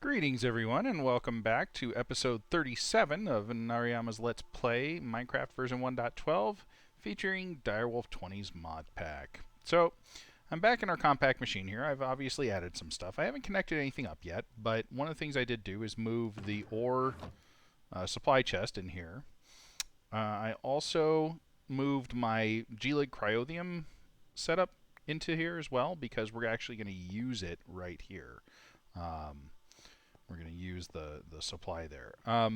Greetings, everyone, and welcome back to episode 37 of Nariyama's Let's Play Minecraft version 1.12 featuring Direwolf 20's mod pack. So, I'm back in our compact machine here. I've obviously added some stuff. I haven't connected anything up yet, but one of the things I did do is move the ore supply chest in here. I also moved my G-Lig Cryothium setup into here as well because we're actually going to use it right here. We're going to use the supply there. I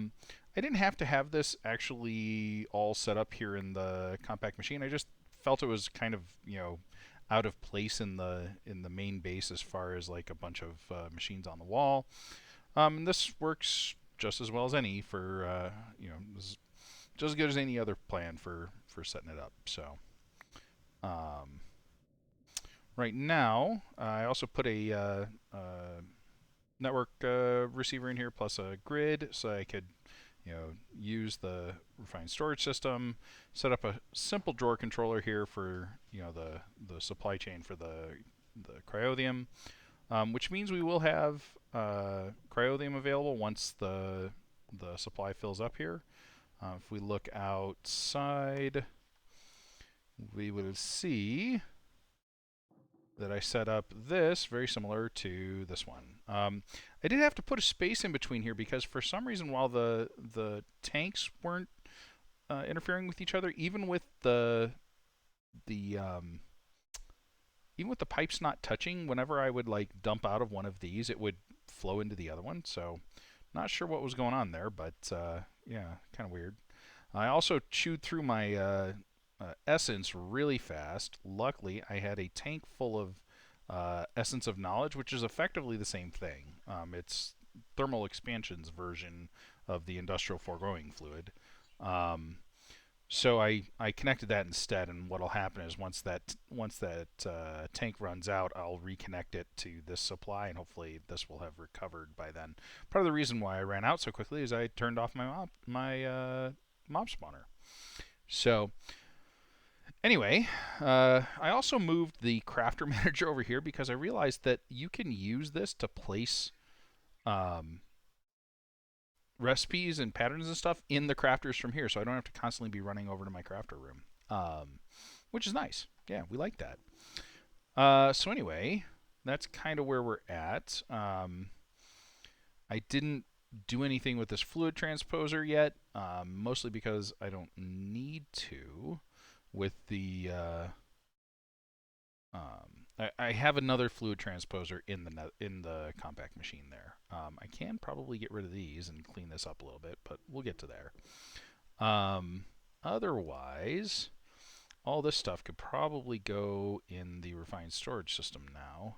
didn't have to have this actually all set up here in the compact machine. I just felt it was kind of, out of place in the main base as far as like a bunch of machines on the wall. And this works just as well as any for, this is just as good as any other plan for setting it up. So, right now, I also put a network receiver in here plus a grid so I could use the refined storage system, set up a simple drawer controller here for the supply chain for the cryothium, which means we will have cryothium available once the supply fills up here. If we look outside, we will see that I set up this very similar to this one. I did have to put a space in between here because for some reason, while the tanks weren't interfering with each other, even with the pipes not touching, whenever I would like dump out of one of these, it would flow into the other one. So, not sure what was going on there, but yeah, kind of weird. I also chewed through my essence really fast. Luckily, I had a tank full of essence of knowledge, which is effectively the same thing. It's thermal expansion's version of the industrial foregoing fluid. So I connected that instead, and what'll happen is once that tank runs out, I'll reconnect it to this supply, and hopefully this will have recovered by then. Part of the reason why I ran out so quickly is I turned off my mob spawner. So anyway, I also moved the crafter manager over here because I realized that you can use this to place recipes and patterns and stuff in the crafters from here, so I don't have to constantly be running over to my crafter room, which is nice. Yeah, we like that. So anyway, that's kind of where we're at. I didn't do anything with this fluid transposer yet, mostly because I don't need to. With the I have another fluid transposer in the compact machine there. I can probably get rid of these and clean this up a little bit, but we'll get to there. Otherwise, all this stuff could probably go in the refined storage system now.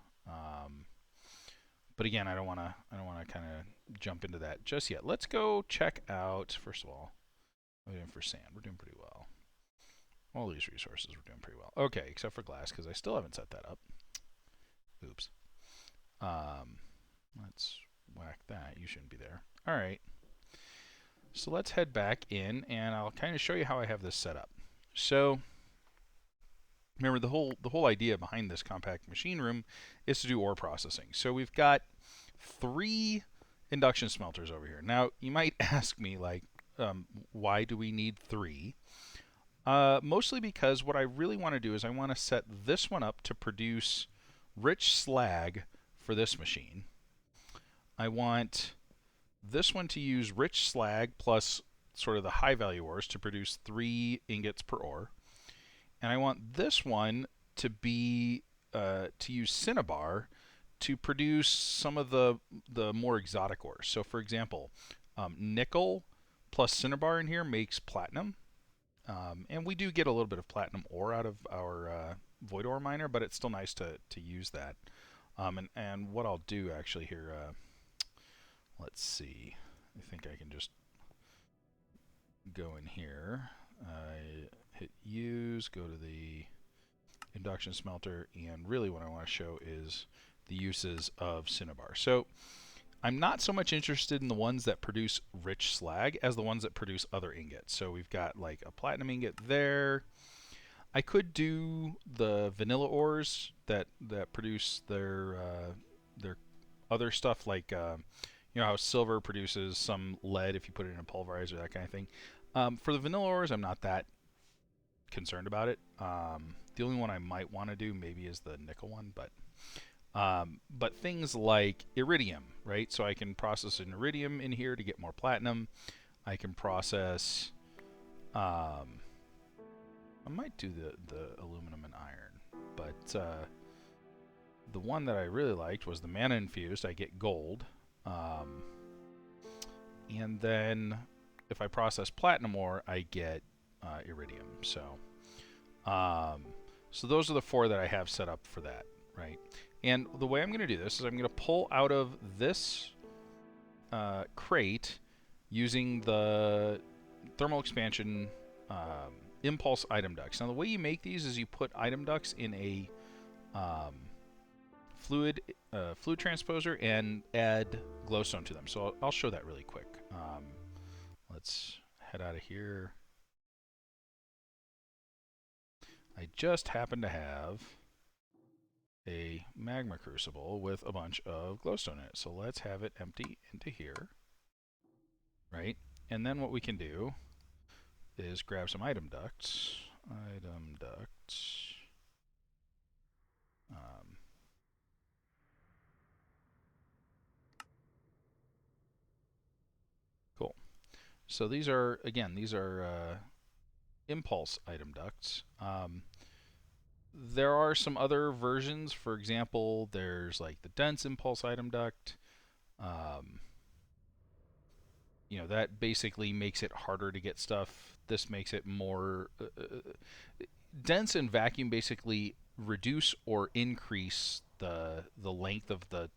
But again, I don't want to kind of jump into that just yet. Let's go check out. First of all, what are we doing for sand? We're doing pretty well. All these resources we're doing pretty well. Okay, except for glass, because I still haven't set that up. Oops. Let's whack that. You shouldn't be there. All right. So let's head back in, and I'll kind of show you how I have this set up. So remember, the whole idea behind this compact machine room is to do ore processing. So we've got 3 induction smelters over here. Now, you might ask me, like, why do we need 3? Mostly because what I really want to do is I want to set this one up to produce rich slag for this machine. I want this one to use rich slag plus sort of the high value ores to produce 3 ingots per ore. And I want this one to be to use cinnabar to produce some of the more exotic ores. So for example, nickel plus cinnabar in here makes platinum. And we do get a little bit of platinum ore out of our void ore miner, but it's still nice to use that. And what I'll do actually here, let's see. I think I can just go in here. Hit use, go to the induction smelter, and really what I want to show is the uses of cinnabar. So I'm not so much interested in the ones that produce rich slag as the ones that produce other ingots. So we've got like a platinum ingot there. I could do the vanilla ores that produce their other stuff like You know how silver produces some lead if you put it in a pulverizer, that kind of thing. For the vanilla ores, I'm not that concerned about it. The only one I might want to do maybe is the nickel one, but things like iridium, right? So I can process an iridium in here to get more platinum. I can process. I might do the aluminum and iron, but the one that I really liked was the mana infused. I get gold, and then if I process platinum ore, I get iridium. So those are the 4 that I have set up for that, right? And the way I'm going to do this is I'm going to pull out of this crate using the thermal expansion impulse item ducts. Now the way you make these is you put item ducts in a fluid transposer and add glowstone to them. So I'll show that really quick. Let's head out of here. I just happen to have a magma crucible with a bunch of glowstone in it. So let's have it empty into here, right? And then what we can do is grab some item ducts. Item ducts. Cool. So these are, again, these are impulse item ducts. There are some other versions. For example, there's like the dense impulse item duct. You know, that basically makes it harder to get stuff. This makes it more dense and vacuum basically reduce or increase the length of the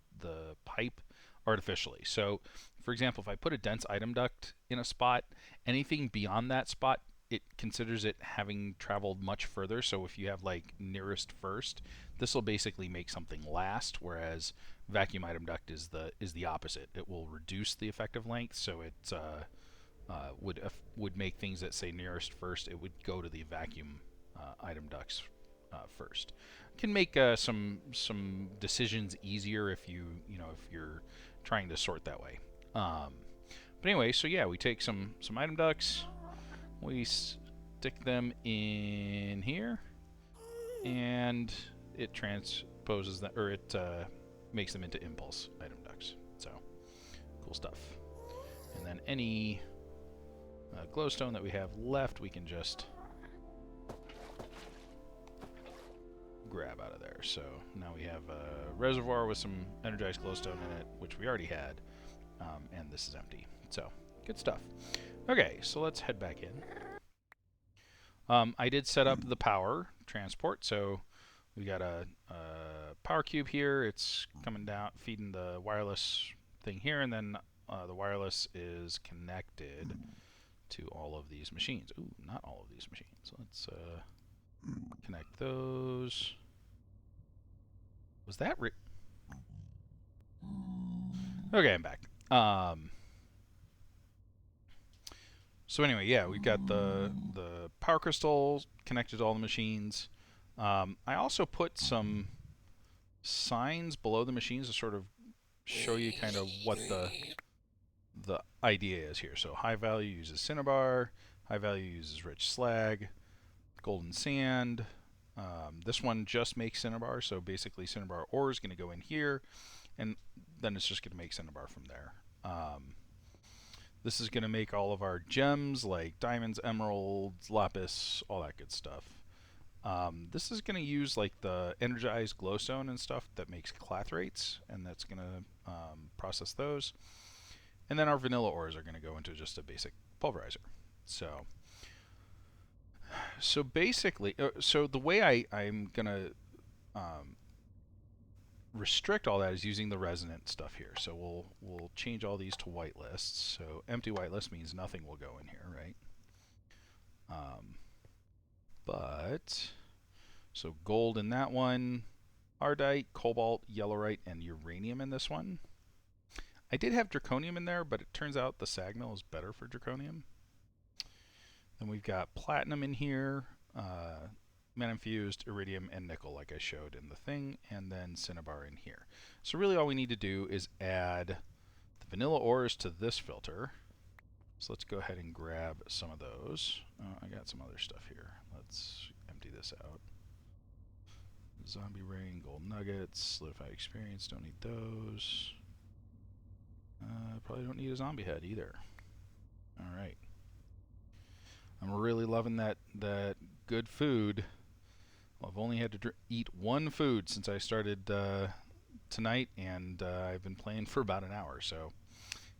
pipe artificially. So, for example, if I put a dense item duct in a spot, anything beyond that spot, it considers it having traveled much further. So if you have like nearest first, this will basically make something last, whereas vacuum item duct is the opposite. It will reduce the effective length, so it would make things that say nearest first. It would go to the vacuum item ducts first. Can make some decisions easier if if you're trying to sort that way. But anyway, so yeah, we take some item ducts, we stick them in here, and it transposes that, or it makes them into impulse item ducts. So cool stuff. And then any glowstone that we have left, we can just grab out of there. So now we have a reservoir with some energized glowstone in it, which we already had, and this is empty. So good stuff. Okay, so let's head back in. I did set up the power transport, so we got a power cube here. It's coming down, feeding the wireless thing here, and then the wireless is connected to all of these machines. Ooh, not all of these machines. Let's connect those. Was that okay, I'm back. So anyway, yeah, we've got the power crystals connected to all the machines. I also put some signs below the machines to sort of show you kind of what the idea is here. So high value uses cinnabar, high value uses rich slag, golden sand. This one just makes cinnabar, so basically cinnabar ore is going to go in here, and then it's just going to make cinnabar from there. This is going to make all of our gems like diamonds, emeralds, lapis, all that good stuff. This is going to use like the energized glowstone and stuff that makes clathrates, and that's going to process those. And then our vanilla ores are going to go into just a basic pulverizer. So basically, so the way I'm going to restrict all that is using the resonant stuff here. So we'll change all these to whitelists. So empty whitelist means nothing will go in here, right? But so gold in that one, ardite, cobalt, yellowite, and uranium in this one. I did have draconium in there, but it turns out the sag mill is better for draconium. Then we've got platinum in here, mana infused, iridium, and nickel like I showed in the thing, and then cinnabar in here. So really all we need to do is add the vanilla ores to this filter. So let's go ahead and grab some of those. I got some other stuff here. Let's empty this out. Zombie Rain, Gold Nuggets, Solidified Experience, don't need those. Probably don't need a zombie head either. Alright. I'm really loving that good food. Well, I've only had to eat one food since I started tonight, and I've been playing for about an hour, so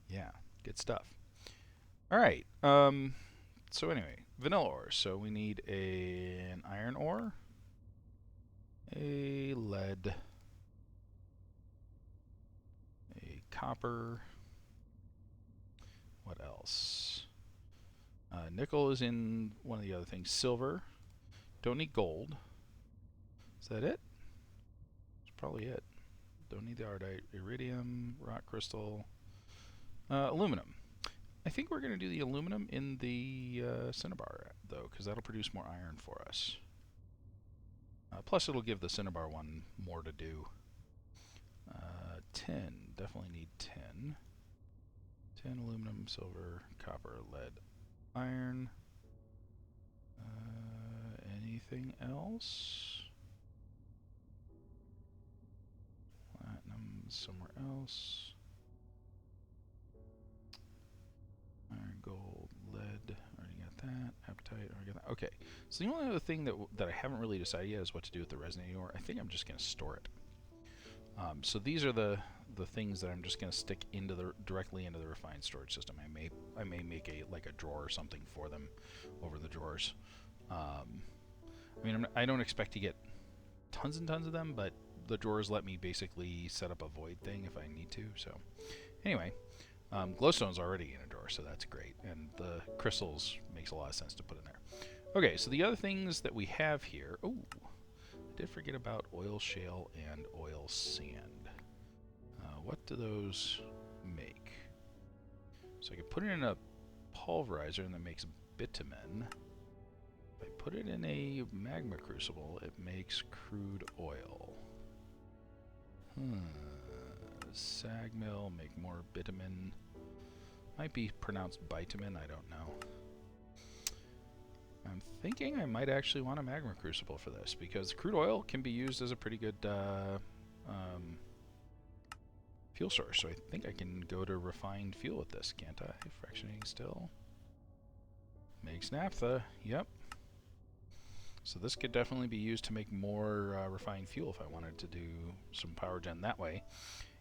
yeah, good stuff. Alright, so anyway, vanilla ores. So we need an iron ore, a lead, a copper, what else? Nickel is in one of the other things. Silver, don't need gold. Is that it? That's probably it. Don't need the ardite. Iridium, rock crystal, aluminum. I think we're going to do the aluminum in the cinnabar, though, because that'll produce more iron for us. Plus, it'll give the cinnabar one more to do. Tin. Definitely need tin. Tin, aluminum, silver, copper, lead, iron. Anything else? Platinum somewhere else. Iron, gold, lead, already got that. Apatite, already got that. Okay, so the only other thing that I haven't really decided yet is what to do with the resonating ore. I think I'm just going to store it. So these are the things that I'm just going to stick into directly into the refined storage system. I may make a drawer or something for them over the drawers. I mean, I don't expect to get tons and tons of them, but the drawers let me basically set up a void thing if I need to. So anyway, glowstone's already in a drawer, so that's great, and the crystals makes a lot of sense to put in there. Okay, so the other things that we have here. Oh, I did forget about oil shale and oil sand. What do those make? So I can put it in a pulverizer and that makes bitumen. If I put it in a magma crucible, it makes crude oil. Sag mill, make more bitumen. Might be pronounced bitumen, I don't know. I'm thinking I might actually want a magma crucible for this, because crude oil can be used as a pretty good fuel source. So I think I can go to refined fuel with this, can't I? Fractionating still. Makes naphtha, yep. So this could definitely be used to make more refined fuel if I wanted to do some power gen that way.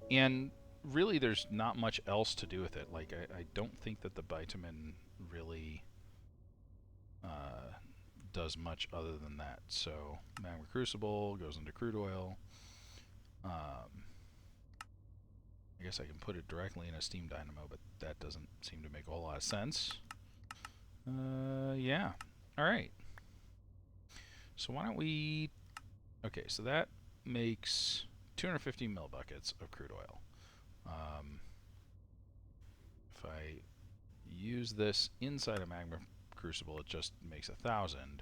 And really there's not much else to do with it. Like I don't think that the bitumen really does much other than that. So magma crucible goes into crude oil. I guess I can put it directly in a steam dynamo, but that doesn't seem to make a whole lot of sense. Yeah. Alright. So why don't we... Okay, so that makes 250 millibuckets of crude oil. If I use this inside a magma crucible, it just makes 1,000.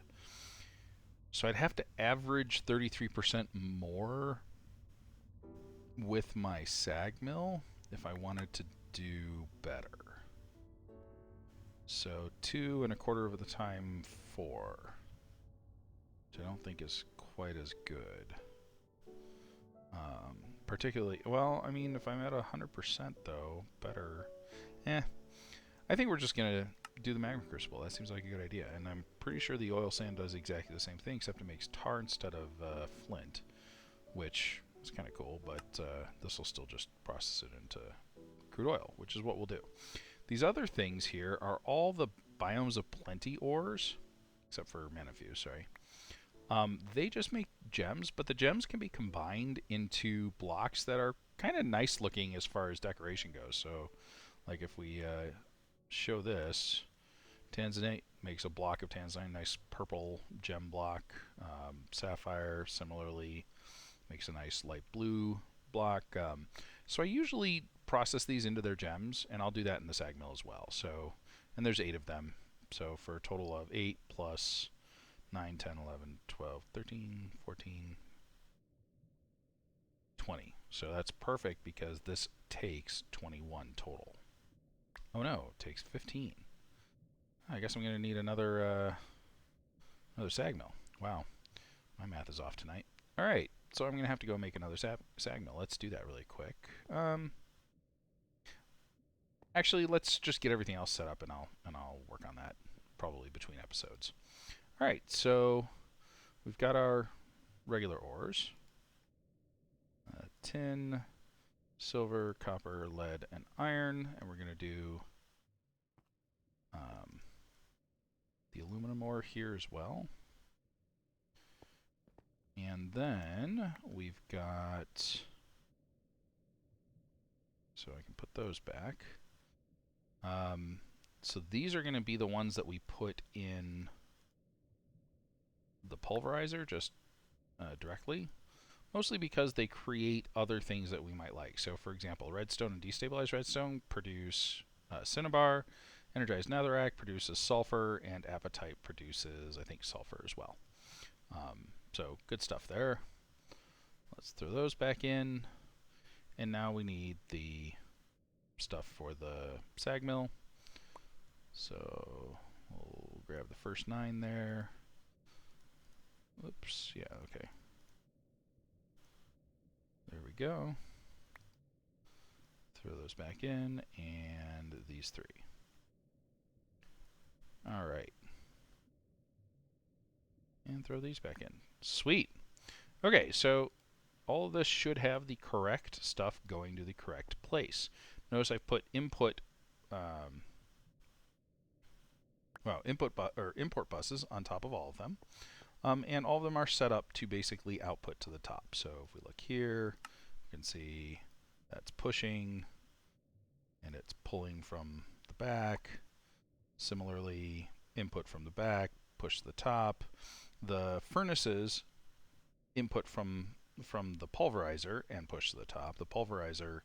So I'd have to average 33% more with my sag mill if I wanted to do better. So 2 1/4 of the time 4, which I don't think is quite as good. Particularly, well, I mean, if I'm at 100% though, better. I think we're just gonna do the magma crucible. That seems like a good idea, and I'm pretty sure the oil sand does exactly the same thing, except it makes tar instead of flint, which is kind of cool. But this will still just process it into crude oil, which is what we'll do. These other things here are all the biomes of plenty ores, except for Manafuse, sorry. They just make gems, but the gems can be combined into blocks that are kind of nice looking as far as decoration goes. So, like if we show this, Tanzanite makes a block of Tanzanite, nice purple gem block. Sapphire similarly makes a nice light blue block. So I usually process these into their gems, and I'll do that in the sag mill as well. So, and there's 8 of them. So for a total of 8 plus 9, 10, 11, 12, 13, 14, 20. So that's perfect because this takes 21 total. Oh no, it takes 15. I guess I'm going to need another sag mill. Wow, my math is off tonight. All right, so I'm going to have to go make another sag mill. Let's do that really quick. Actually, let's just get everything else set up, and I'll work on that probably between episodes. All right, so we've got our regular ores: tin, silver, copper, lead, and iron, and we're going to do the aluminum ore here as well. And then we've got, so I can put those back. So these are going to be the ones that we put in the pulverizer just directly, mostly because they create other things that we might like. So for example, redstone and destabilized redstone produce cinnabar, energized netherrack produces sulfur, and apatite produces, I think, sulfur as well. So good stuff there. Let's throw those back in. And now we need the stuff for the sag mill. So we'll grab the first 9 there. Oops, yeah, okay. There we go. Throw those back in, and these 3. All right. And throw these back in. Sweet. Okay, so all of this should have the correct stuff going to the correct place. Notice I put import import buses on top of all of them. And all of them are set up to basically output to the top. So if we look here, you can see that's pushing and it's pulling from the back. Similarly, input from the back, push to the top. The furnaces input from the pulverizer and push to the top. The pulverizer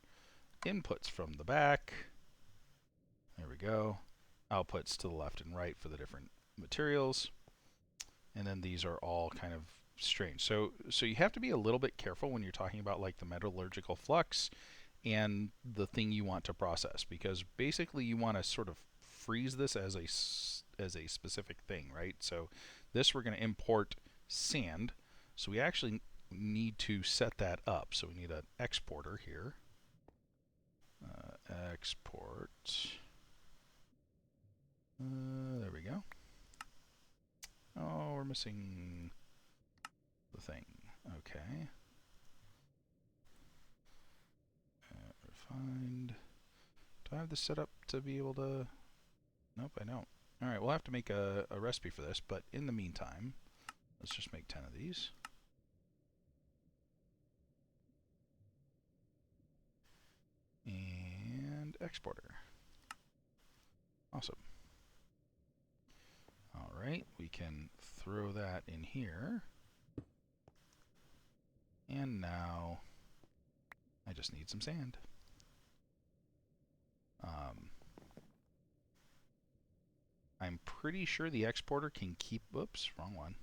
inputs from the back. There we go. Outputs to the left and right for the different materials. And then these are all kind of strange. So you have to be a little bit careful when you're talking about like the metallurgical flux and the thing you want to process, because basically you want to sort of freeze this as a specific thing, right? So this we're going to import sand. So we actually need to set that up. So we need an exporter here. Export. There we go. Oh, we're missing the thing. Okay. Refined. Do I have this set up to be able to? Nope, I don't. Alright, we'll have to make a recipe for this, but in the meantime, let's just make 10 of these. And exporter. Awesome. Alright, we can throw that in here. And now I just need some sand. I'm pretty sure the exporter can keep, whoops, wrong one.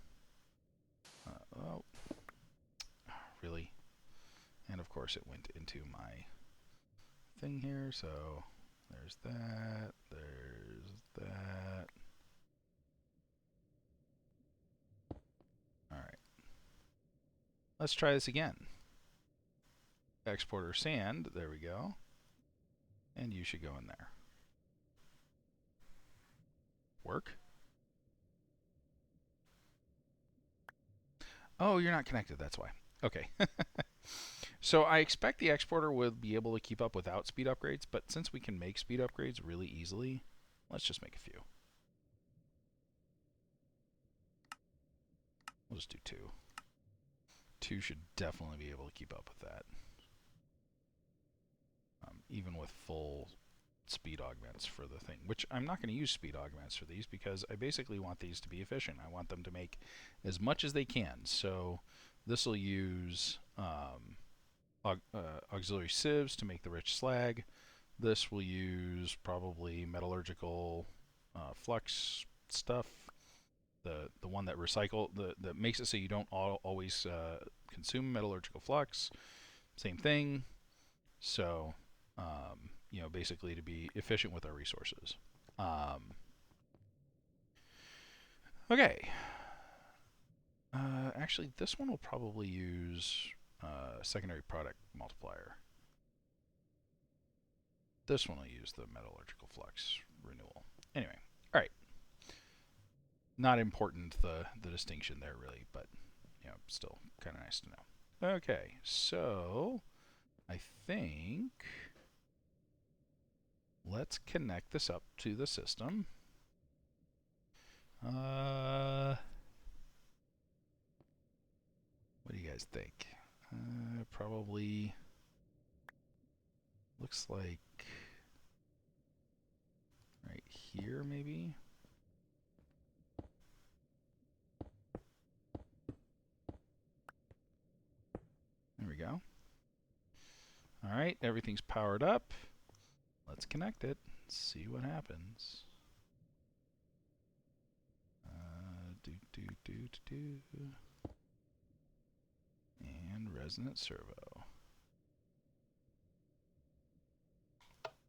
Oh, really? And of course it went into my thing here, so there's that, there's that. Alright. Let's try this again. Exporter sand, there we go. And you should go in there. Work? Oh, you're not connected, that's why. Okay. So I expect the exporter will be able to keep up without speed upgrades, but since we can make speed upgrades really easily, let's just make a few. We'll just do 2. 2 should definitely be able to keep up with that. Even with full speed augments for the thing, which I'm not going to use speed augments for these because I basically want these to be efficient. I want them to make as much as they can. So this will use auxiliary sieves to make the rich slag. This will use probably metallurgical flux stuff. The one that makes it so you don't always consume metallurgical flux. same thing. So, you know, basically to be efficient with our resources. Okay. Actually, this one will probably use secondary product multiplier. This one will use the metallurgical flux renewal. Anyway, all right. Not important the distinction there really, but you know, still kind of nice to know. Okay, so I think let's connect this up to the system. What do you guys think? Probably looks like right here maybe. There we go. All right, everything's powered up. Let's connect it. See what happens. And resonant servo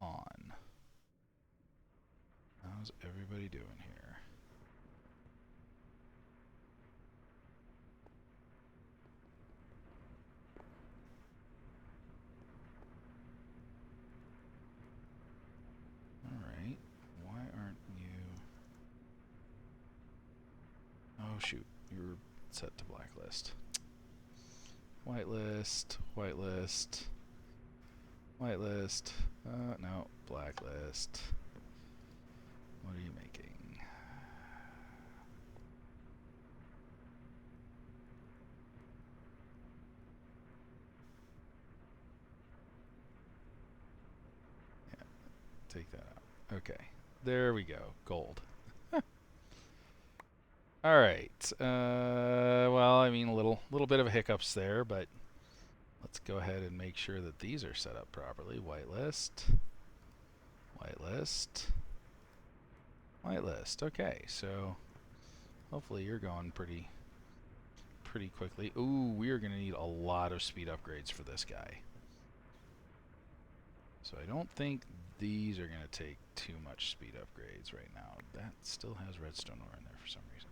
on. How's everybody doing here? Alright. Why aren't you... Oh shoot, you're set to blacklist. Whitelist, whitelist, whitelist. No, blacklist. What are you making? Yeah, take that out. Okay, there we go. Gold. All right. Well, I mean, a little bit of hiccups there, but let's go ahead and make sure that these are set up properly. Whitelist, whitelist, whitelist. Okay, so hopefully you're going pretty quickly. Ooh, we are going to need a lot of speed upgrades for this guy. So I don't think these are going to take too much speed upgrades right now. That still has redstone ore in there for some reason.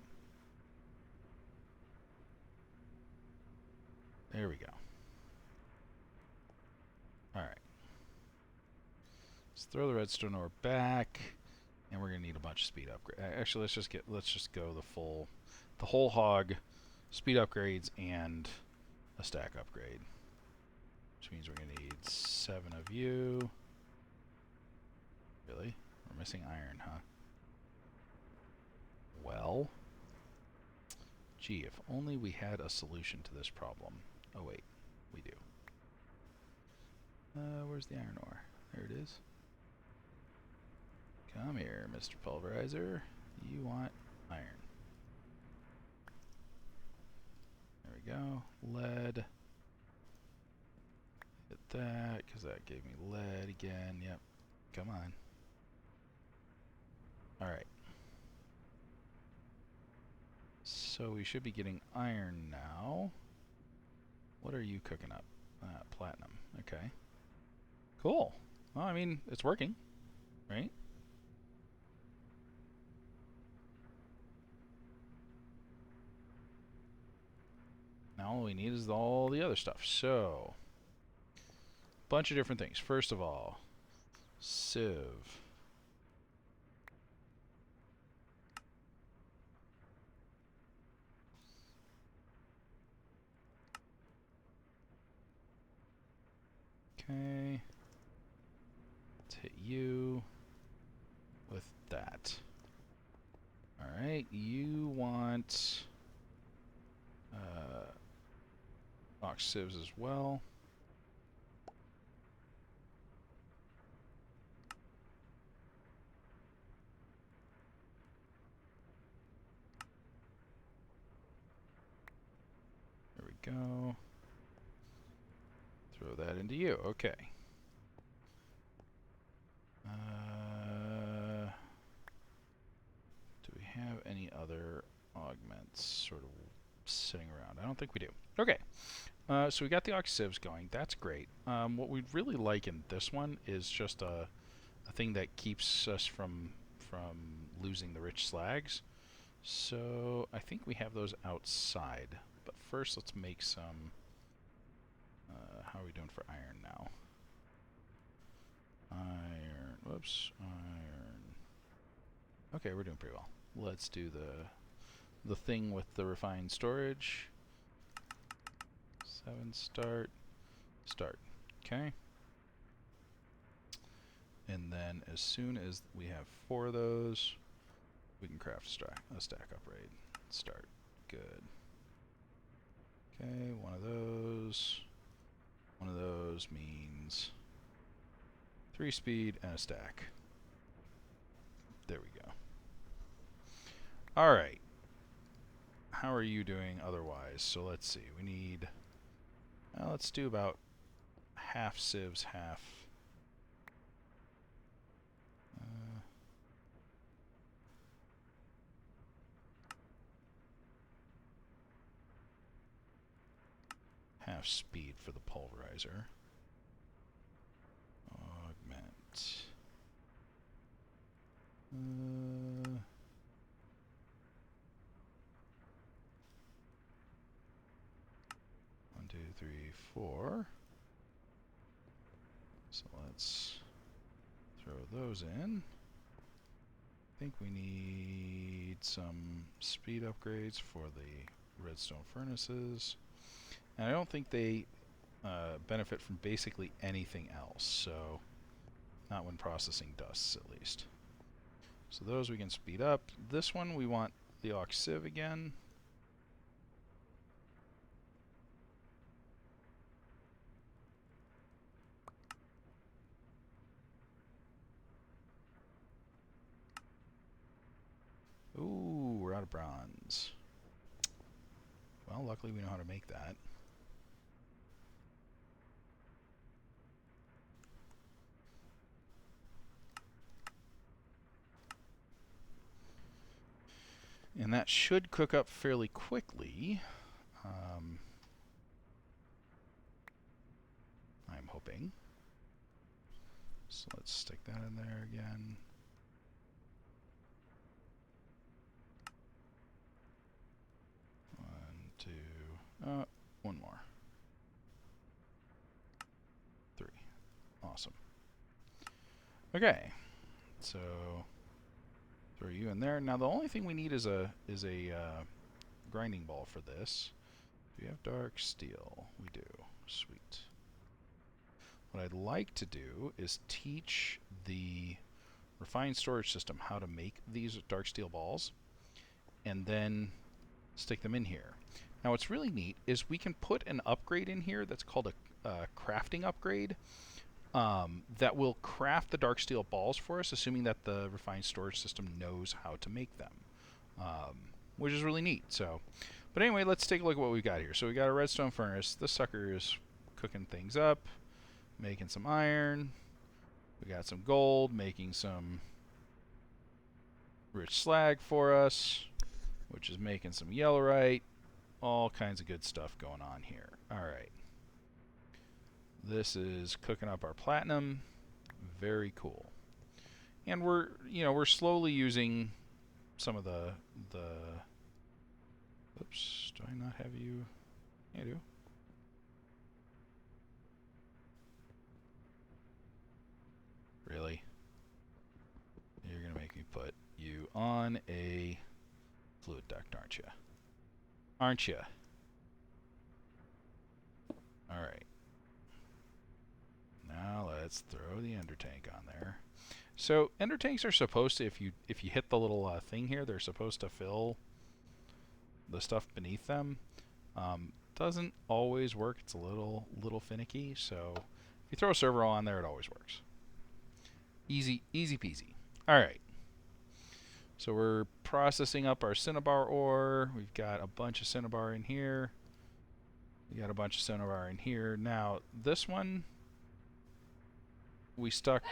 There we go. All right. Let's throw the redstone ore back, and we're gonna need a bunch of speed upgrades. Actually, let's just go the whole hog, speed upgrades and a stack upgrade, which means we're gonna need 7 of you. Really? We're missing iron, huh? Well, gee, if only we had a solution to this problem. Oh wait, we do. Where's the iron ore? There it is. Come here, Mr. Pulverizer. You want iron. There we go. Lead. Hit that, because that gave me lead again. Yep. Come on. Alright. So we should be getting iron now. What are you cooking up? Platinum. Okay. Cool. Well, I mean, it's working, right? Now all we need is all the other stuff. So, bunch of different things. First of all, sieve. Okay. Let's hit you with that. Alright, you want box sieves as well. There we go. Throw that into you. Okay. Do we have any other augments sort of sitting around? I don't think we do. Okay. So we got the aux sieves going. That's great. What we'd really like in this one is just a thing that keeps us from losing the rich slags. So I think we have those outside. But first, let's make some. How are we doing for iron now? Iron. Whoops. Iron. Okay, we're doing pretty well. Let's do the thing with the refined storage. 7 start. Start. Okay. And then as soon as we have 4 of those, we can craft a stack upgrade. Start. Good. Okay, one of those. One of those means 3 speed and a stack. There we go. Alright. How are you doing otherwise? So let's see. We need... let's do about half sieves, half... half speed for the pulverizer. Augment. 1, 2, 3, 4. So let's throw those in. I think we need some speed upgrades for the redstone furnaces. And I don't think they benefit from basically anything else, so not when processing dusts at least. So those we can speed up. This one we want the aux sieve again. Ooh, we're out of bronze. Well, luckily we know how to make that. And that should cook up fairly quickly. I'm hoping. So let's stick that in there again. One, two, one more. 3. Awesome. Okay, so throw you in there. Now the only thing we need is a grinding ball for this. Do you have dark steel? We do. Sweet. What I'd like to do is teach the refined storage system how to make these dark steel balls and then stick them in here. Now what's really neat is we can put an upgrade in here that's called a crafting upgrade that will craft the dark steel balls for us, assuming that the refined storage system knows how to make them, which is really neat. So, but anyway, let's take a look at what we've got here. So we got a redstone furnace. This sucker is cooking things up, making some iron. We got some gold, making some rich slag for us, which is making some yellowite. All kinds of good stuff going on here. All right. This is cooking up our platinum. Very cool. And we're slowly using some of the oops, do I not have you? Yeah, I do. Really? You're going to make me put you on a fluid duct, aren't you? Aren't you? All right. Now let's throw the ender tank on there. So ender tanks are supposed to, if you hit the little thing here, they're supposed to fill the stuff beneath them. Doesn't always work. It's a little finicky. So if you throw a servo on there, it always works. Easy peasy. All right. So we're processing up our cinnabar ore. We've got a bunch of cinnabar in here. We got a bunch of cinnabar in here. Now this one, we stuck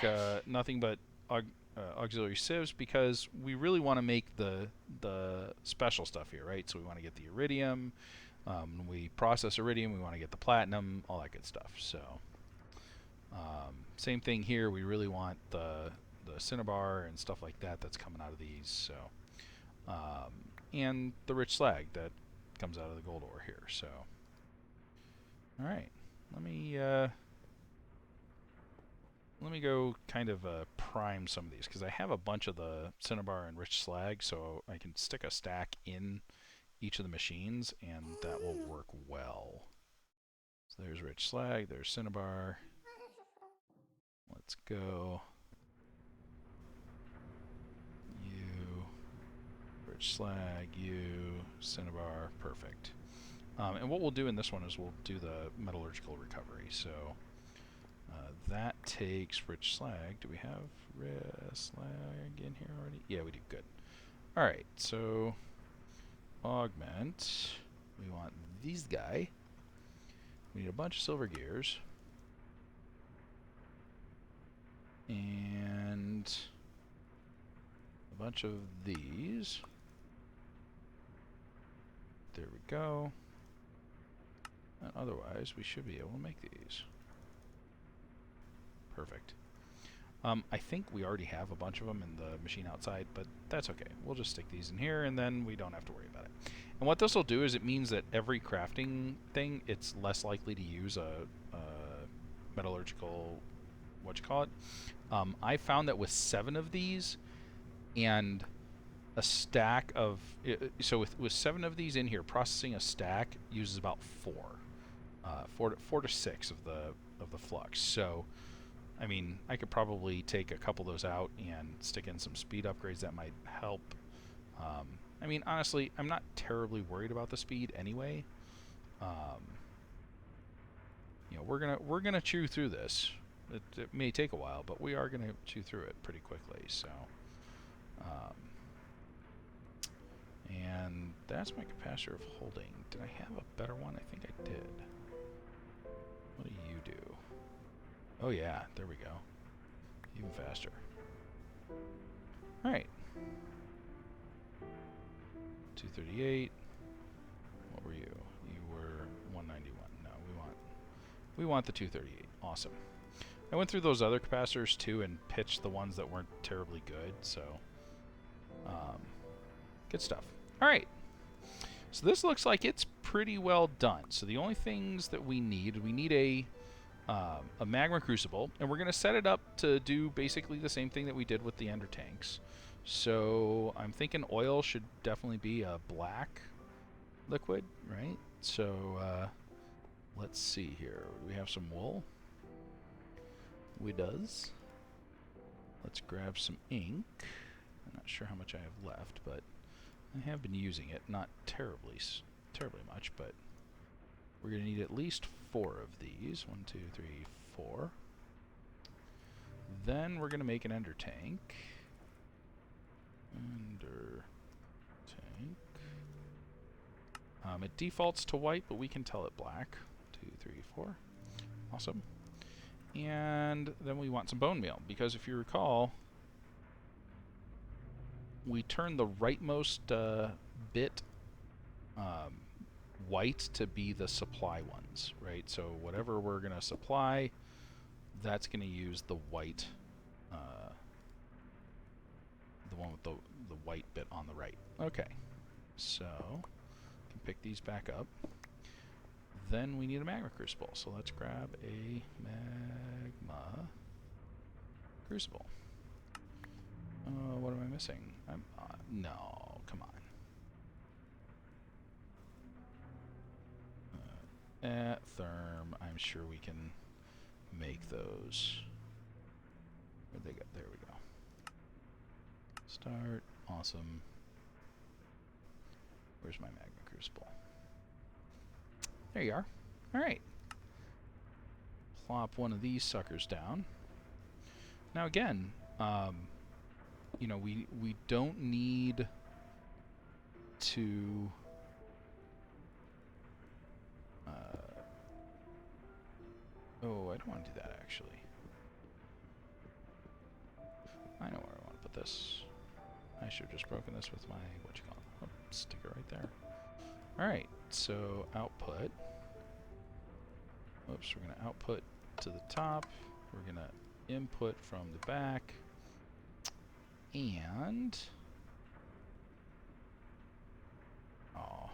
nothing but auxiliary sieves because we really want to make the special stuff here, right? So we want to get the iridium. When we process iridium, we want to get the platinum, all that good stuff. So same thing here. We really want the cinnabar and stuff like that that's coming out of these. So and the rich slag that comes out of the gold ore here. So all right, let me go kind of prime some of these, because I have a bunch of the cinnabar and rich slag, so I can stick a stack in each of the machines, and that will work well. So there's rich slag, there's cinnabar. Let's go. You, rich slag, you, cinnabar, perfect. And what we'll do in this one is we'll do the metallurgical recovery. So that takes rich slag. Do we have rich slag in here already? Yeah, we do. Good. All right, so augment. We want these guy. We need a bunch of silver gears. And a bunch of these. There we go. And otherwise, we should be able to make these. Perfect. I think we already have a bunch of them in the machine outside, but that's okay. We'll just stick these in here, and then we don't have to worry about it. And what this will do is it means that every crafting thing, it's less likely to use a metallurgical, I found that with 7 of these and a stack of, so with 7 of these in here, processing a stack uses about 4 to 6 of the flux. So I mean, I could probably take a couple of those out and stick in some speed upgrades that might help. I mean, honestly, I'm not terribly worried about the speed anyway. You know, we're gonna chew through this. It may take a while, but we are gonna chew through it pretty quickly. So, and that's my capacitor of holding. Did I have a better one? I think I did. What do you do? Oh yeah, there we go. Even faster. Alright. 238. What were you? You were 191. No, we want the 238. Awesome. I went through those other capacitors too and pitched the ones that weren't terribly good, so good stuff. Alright. So this looks like it's pretty well done. So the only things that we need a magma crucible, and we're going to set it up to do basically the same thing that we did with the ender tanks. So I'm thinking oil should definitely be a black liquid, right? So let's see here. We have some wool. We does. Let's grab some ink. I'm not sure how much I have left, but I have been using it. Not terribly much, but we're going to need at least 4 of these. 1, 2, 3, 4. Then we're going to make an ender tank. Ender tank. It defaults to white, but we can tell it black. 2, 3, 4. Awesome. And then we want some bone meal, because if you recall, we turn the rightmost bit white to be the supply ones, right? So whatever we're going to supply, that's going to use the white, the one with the white bit on the right. Okay, so we can pick these back up. Then we need a magma crucible, so let's grab a magma crucible. What am I missing? No, come on. At Therm, I'm sure we can make those. Where'd they go? There we go. Start. Awesome. Where's my magma crucible? There you are. Alright. Plop one of these suckers down. Now again, you know, we don't need to oh, I don't want to do that actually. I know where I want to put this. I should have just broken this with my, oh, stick it right there. Alright, so output. Oops, we're going to output to the top. We're going to input from the back. And... oh,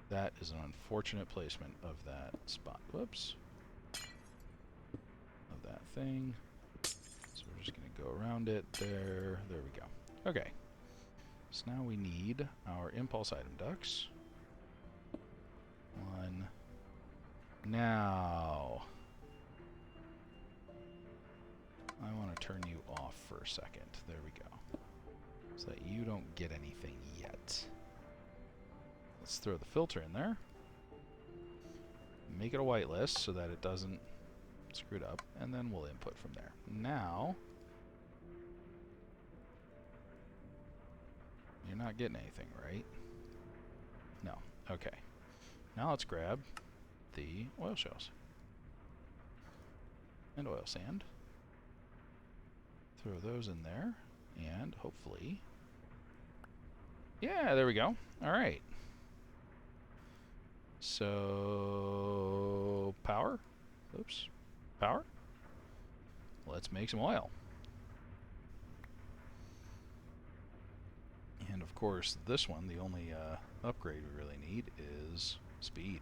that is an unfortunate placement of that spot. Whoops. Of that thing. So we're just going to go around it. There we go. Okay. So now we need our impulse item ducts. One. Now, I want to turn you off for a second. There we go. So that you don't get anything yet. Let's throw the filter in there. Make it a whitelist so that it doesn't screw it up. And then we'll input from there. Now, you're not getting anything, right? No. Okay. Now let's grab the oil shells and oil sand. Throw those in there, and hopefully... yeah, there we go. Alright. So... power? Oops. Power? Let's make some oil. And of course, this one, the only upgrade we really need is speed.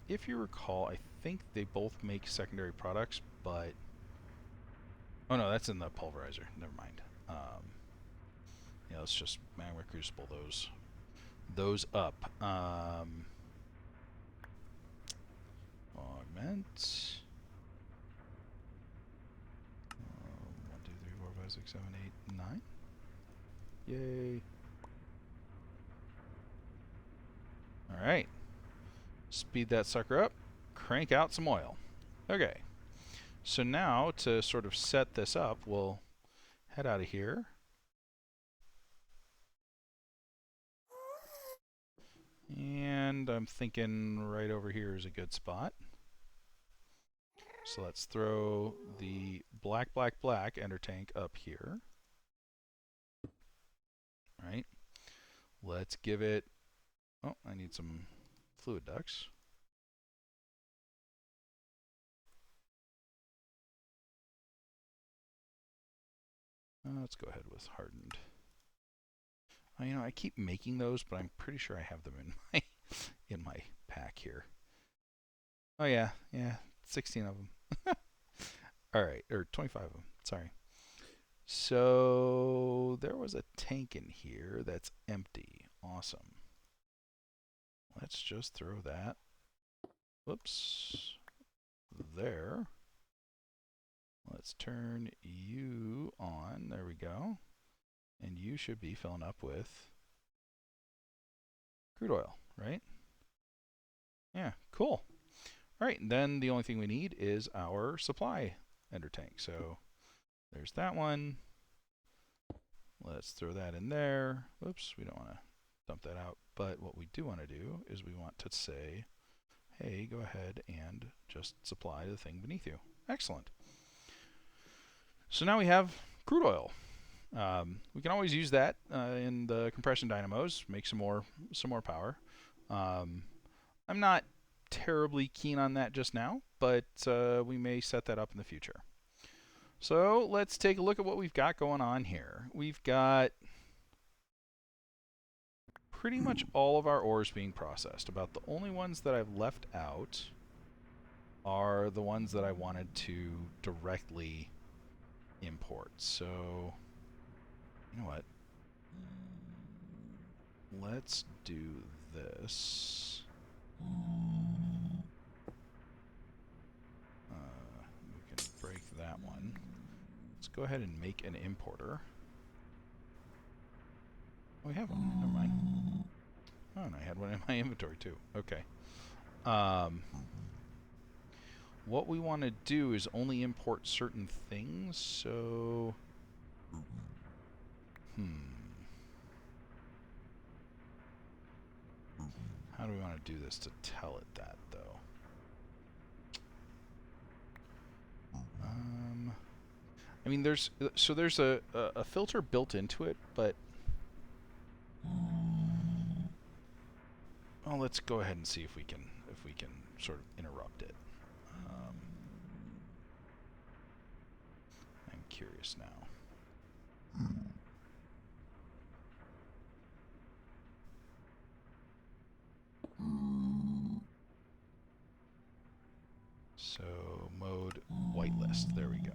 If you recall, I think they both make secondary products, but... oh no, that's in the pulverizer. Never mind. Yeah, let's just magma crucible those up. Augment. 1, 2, 3, 4, 5, 6, 7, 8, 9. Yay. Alright. Speed that sucker up. Crank out some oil. Okay. So now, to sort of set this up, we'll head out of here. And I'm thinking right over here is a good spot. So let's throw the black ender tank up here. Right. Let's give it... oh, I need some fluid ducts. Let's go ahead with hardened. You know, I keep making those, but I'm pretty sure I have them in my pack here. Oh yeah, 16 of them. All right, or 25 of them. Sorry. So there was a tank in here that's empty. Awesome. Let's just throw that. Whoops. There. Let's turn you on. There we go. And you should be filling up with crude oil, right? Yeah, cool. All right, and then the only thing we need is our supply ender tank. So there's that one. Let's throw that in there. Whoops, we don't want to dump that out. But what we do want to do is we want to say, hey, go ahead and just supply the thing beneath you. Excellent. So now we have crude oil. We can always use that in the compression dynamos, make some more power. I'm not terribly keen on that just now, but we may set that up in the future. So let's take a look at what we've got going on here. We've got pretty much all of our ores being processed. About the only ones that I've left out are the ones that I wanted to directly import. So, you know what? Let's do this. We can break that one. Let's go ahead and make an importer. Oh, we have one. Never mind. Oh, and I had one in my inventory too. Okay. What we want to do is only import certain things, so... How do we want to do this to tell it that, though? I mean, there's a filter built into it, but well, let's go ahead and see if we can sort of interrupt it. I'm curious now. So mode whitelist. There we go.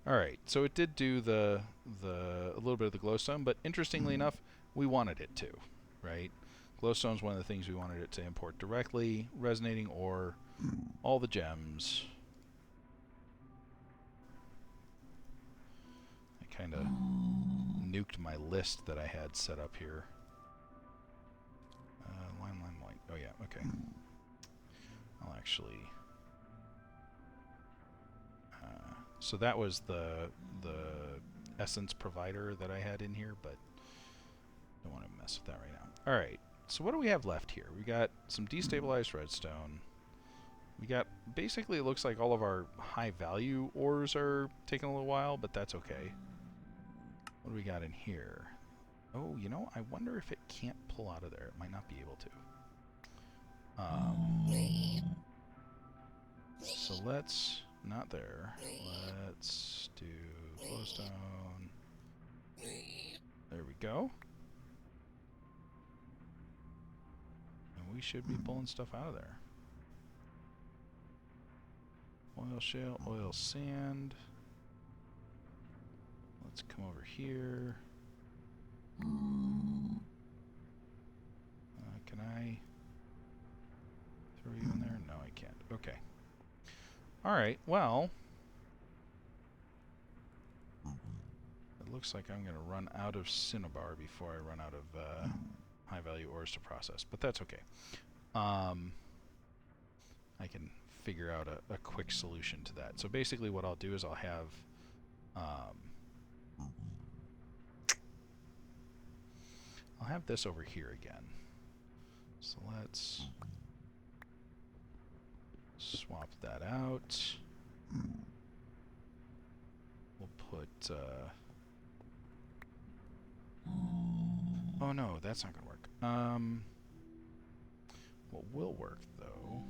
All right. So it did do a little bit of the glowstone, but interestingly enough, we wanted it to, right? Glowstone is one of the things we wanted it to import directly. Resonating ore, all the gems. I kind of nuked my list that I had set up here. Lime white. Oh yeah. Okay. I'll actually. So that was the essence provider that I had in here, but don't want to mess with that right now. All right. So what do we have left here? We got some destabilized redstone. We got basically it looks like all of our high value ores are taking a little while, but that's okay. What do we got in here? Oh, you know, I wonder if it can't pull out of there. It might not be able to. So let's, not there. Let's do glowstone. There we go. And we should be pulling stuff out of there. Oil shale, oil sand. Let's come over here. Can I throw you in there? No, I can't. Okay. Alright, well. It looks like I'm going to run out of cinnabar before I run out of high value ores to process, but that's okay. I can figure out a quick solution to that. So basically what I'll do is I'll have this over here again. So let's swap that out. We'll put oh no, that's not gonna work. What will work though,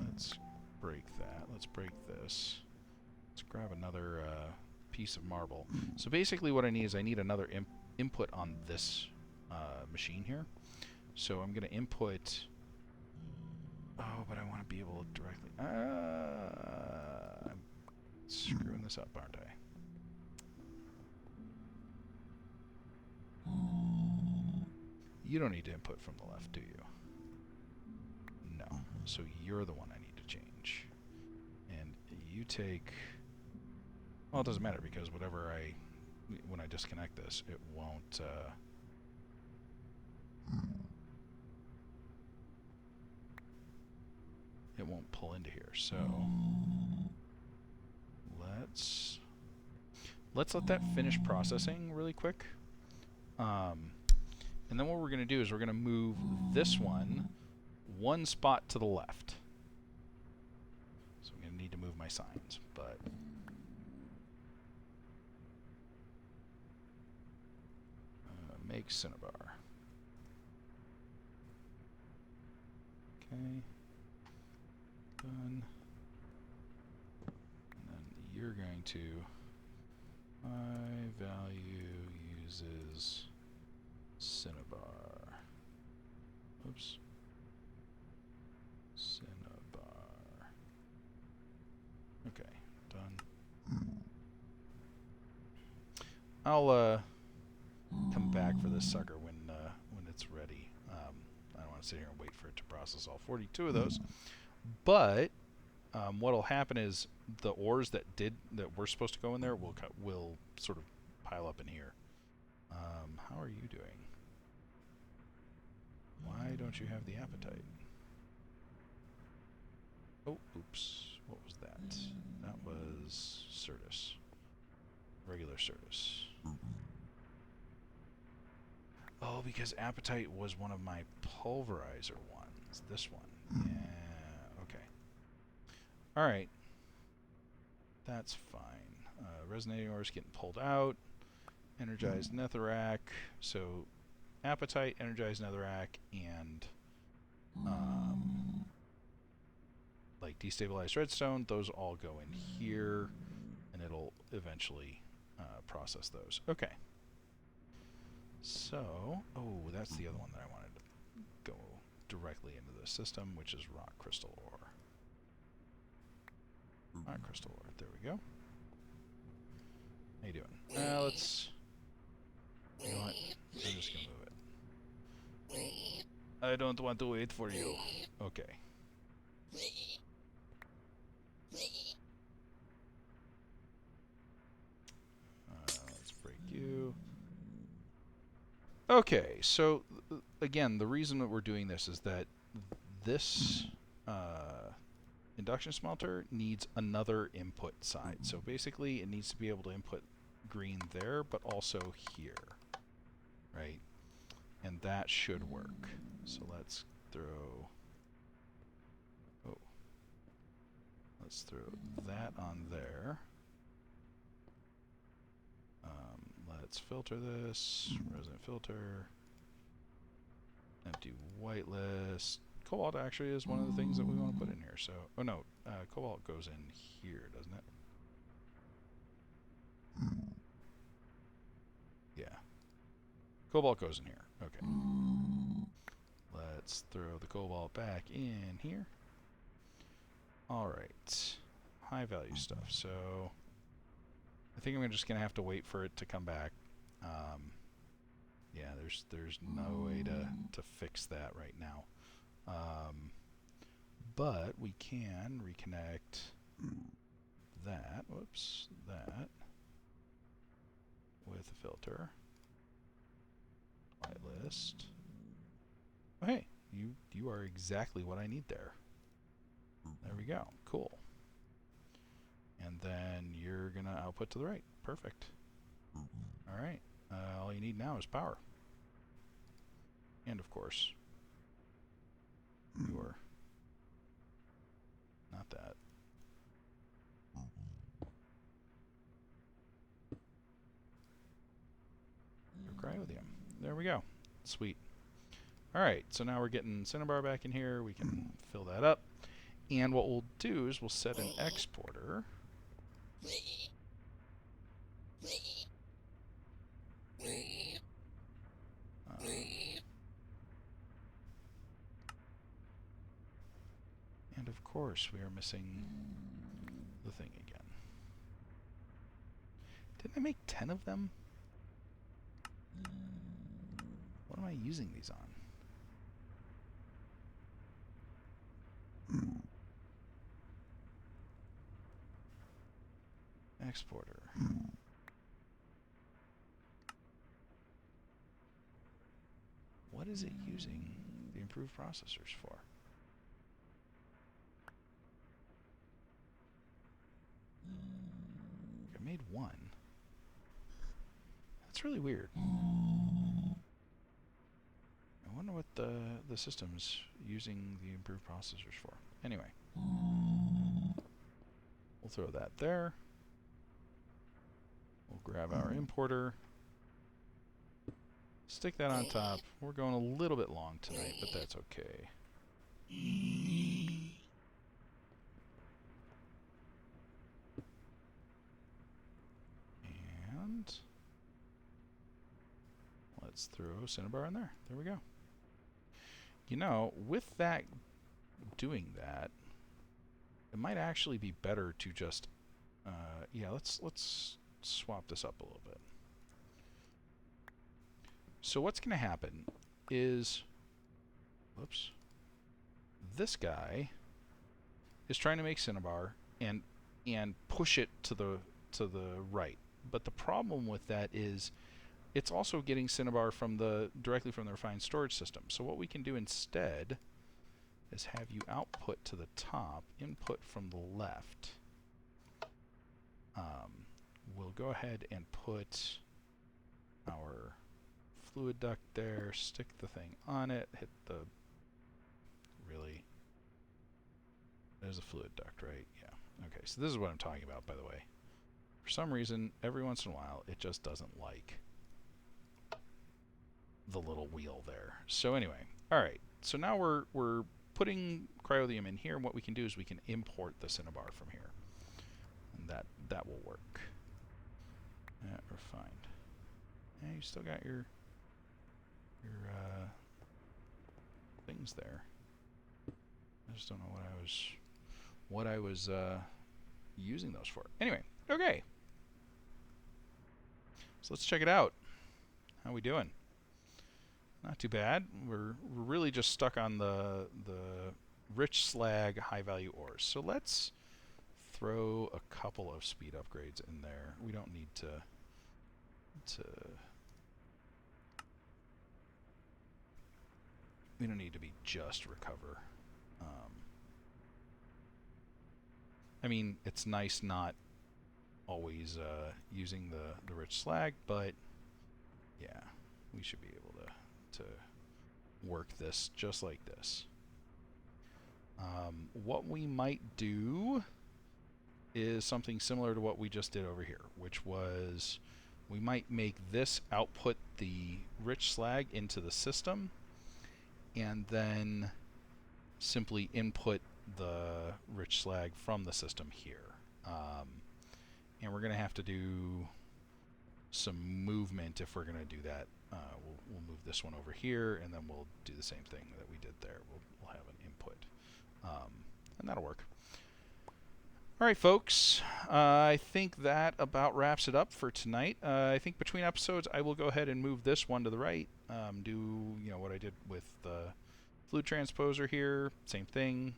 let's break that. Let's break this. Let's grab another piece of marble. So basically what I need is I need another input on this machine here. So I'm going to input... Oh, but I want to be able to directly... I'm screwing this up, aren't I? You don't need to input from the left, do you? No. So you're the one I need to change. And you take... Well, it doesn't matter because whatever when I disconnect this, it won't, pull into here. So let's let that finish processing really quick. And then what we're going to do is we're going to move this one spot to the left. So I'm going to need to move my signs, but make cinnabar. Okay. Done. And then you're going to high value uses cinnabar. Oops. Cinnabar. Okay, done. I'll come back for this sucker when it's ready. I don't want to sit here and wait for it to process all 42 of those. But what'll happen is the ores that were supposed to go in there will sort of pile up in here. How are you doing? Why don't you have the appetite? Oh, oops. What was that? That was Certus. Regular Certus. Oh, because appetite was one of my pulverizer ones. This one. Yeah. All right. That's fine. Resonating ore is getting pulled out. Energized netherrack. So appetite, energized netherrack, and like destabilized redstone, those all go in here, and it'll eventually process those. Okay. So, oh, that's the other one that I wanted to go directly into the system, which is rock crystal ore. Rock crystal ore. There we go. How you doing? Let's... You know what? I'm just gonna move it. I don't want to wait for you. Okay. Let's break you. Okay, so again, the reason that we're doing this is that this induction smelter needs another input side. So basically, it needs to be able to input green there, but also here, right? And that should work. So let's throw... Oh. Let's throw that on there. Let's filter this. Resident filter. Empty whitelist. Cobalt actually is one of the things that we want to put in here. So, oh no, cobalt goes in here, doesn't it? Yeah. Cobalt goes in here. Okay. Let's throw the cobalt back in here. Alright. High value stuff. So, I think I'm just going to have to wait for it to come back. Yeah, there's no way to fix that right now. But we can reconnect that, whoops, that with a filter. Whitelist. Oh, hey, you are exactly what I need there. There we go. Cool. And then you're going to output to the right. Perfect. All right. All you need now is power. And of course, your... Not that. Your cryothium. There we go. Sweet. Alright, so now we're getting cinnabar back in here. We can fill that up. And what we'll do is we'll set an exporter. And of course, we are missing the thing again. Didn't I make 10 of them? What am I using these on? Exporter. What is it using the improved processors for? I made one. That's really weird. I wonder what the system's using the improved processors for. Anyway. We'll throw that there. We'll grab our importer. Stick that on top. We're going a little bit long tonight, but that's okay. And let's throw cinnabar in there. There we go. You know, with that, doing that, it might actually be better to just, yeah, let's swap this up a little bit. So what's going to happen is, whoops, this guy is trying to make cinnabar and push it to the right. But the problem with that is it's also getting cinnabar from directly from the refined storage system. So what we can do instead is have you output to the top, input from the left. We'll go ahead and put our fluid duct there, stick the thing on it, hit the... Really? There's a fluid duct, right? Yeah. Okay, so this is what I'm talking about, by the way. For some reason, every once in a while, it just doesn't like the little wheel there. So anyway, all right. So now we're putting cryothium in here, and what we can do is we can import the cinnabar from here, and that will work. Refined. Yeah, you still got your things there. I just don't know what I was using those for. Anyway, okay. So let's check it out. How we doing? Not too bad. We're really just stuck on the rich slag high value ores. So let's throw a couple of speed upgrades in there. We don't need to we don't need to be just recover. I mean, it's nice not always using the rich slag, but yeah, we should be able to work this just like this. What we might do is something similar to what we just did over here, which was we might make this output the rich slag into the system, and then simply input the rich slag from the system here. And we're going to have to do some movement if we're going to do that. We'll move this one over here, and then we'll do the same thing that we did there. We'll have an input, and that'll work. All right, folks. I think that about wraps it up for tonight. I think between episodes, I will go ahead and move this one to the right. Do what I did with the fluid transposer here. Same thing.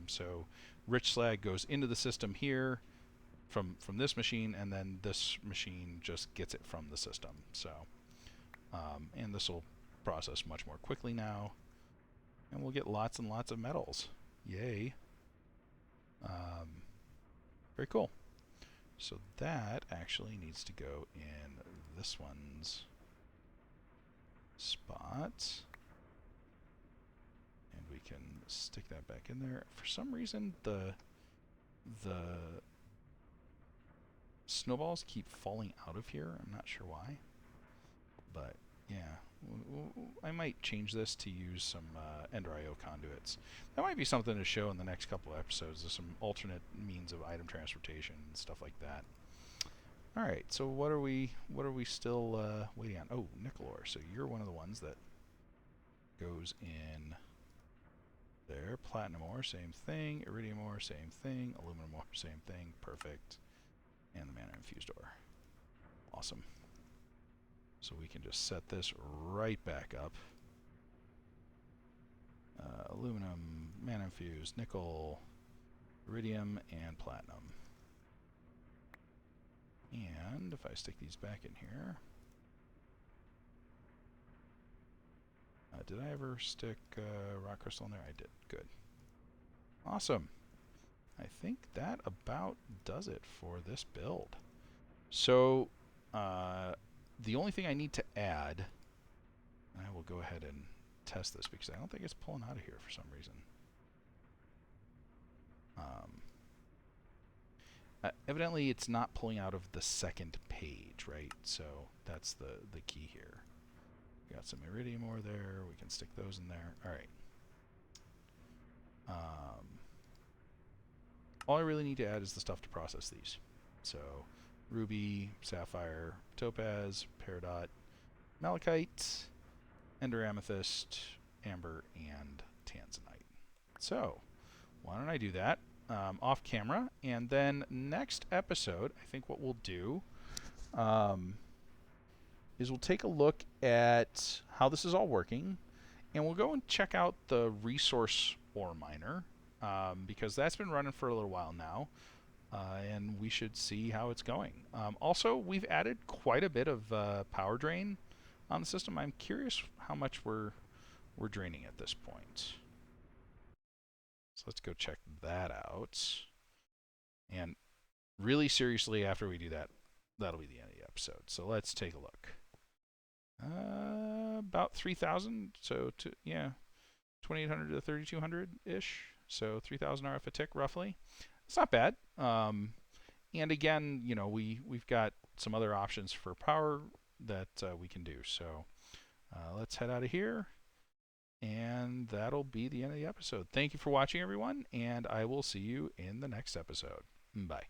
So rich slag goes into the system here from this machine, and then this machine just gets it from the system. So, and this will process much more quickly now, and we'll get lots and lots of metals. Yay! Very cool. So that actually needs to go in this one's spot. And we can stick that back in there. For some reason, the snowballs keep falling out of here. I'm not sure why. But yeah, I might change this to use some Ender.io conduits. That might be something to show in the next couple of episodes. There's some alternate means of item transportation and stuff like that. All right, so what are we still waiting on? Oh, nickel ore. So you're one of the ones that goes in there. Platinum ore, same thing. Iridium ore, same thing. Aluminum ore, same thing. Perfect. And the mana infused ore. Awesome. So we can just set this right back up. Aluminum, mana infused, nickel, iridium, and platinum. And if I stick these back in here, did I ever stick rock crystal in there? I did. Good. Awesome. I think that about does it for this build. So the only thing I need to add, and I will go ahead and test this because I don't think it's pulling out of here for some reason. Evidently it's not pulling out of the second page, right? So that's the key here. We got some iridium ore there. We can stick those in there. All right. All I really need to add is the stuff to process these. So ruby, sapphire, topaz, peridot, malachite, ender amethyst, amber, and tanzanite. So why don't I do that off camera, and then next episode, I think what we'll do is we'll take a look at how this is all working, and we'll go and check out the resource ore miner, because that's been running for a little while now, and we should see how it's going. Also, we've added quite a bit of power drain on the system. I'm curious how much we're draining at this point. So let's go check that out. And really seriously, after we do that, that'll be the end of the episode. So let's take a look. About 3,000. So yeah, 2,800 to 3,200 ish. So 3,000 RF a tick roughly. It's not bad. And again, we've got some other options for power that we can do. So let's head out of here. And that'll be the end of the episode. Thank you for watching, everyone, and I will see you in the next episode. Bye.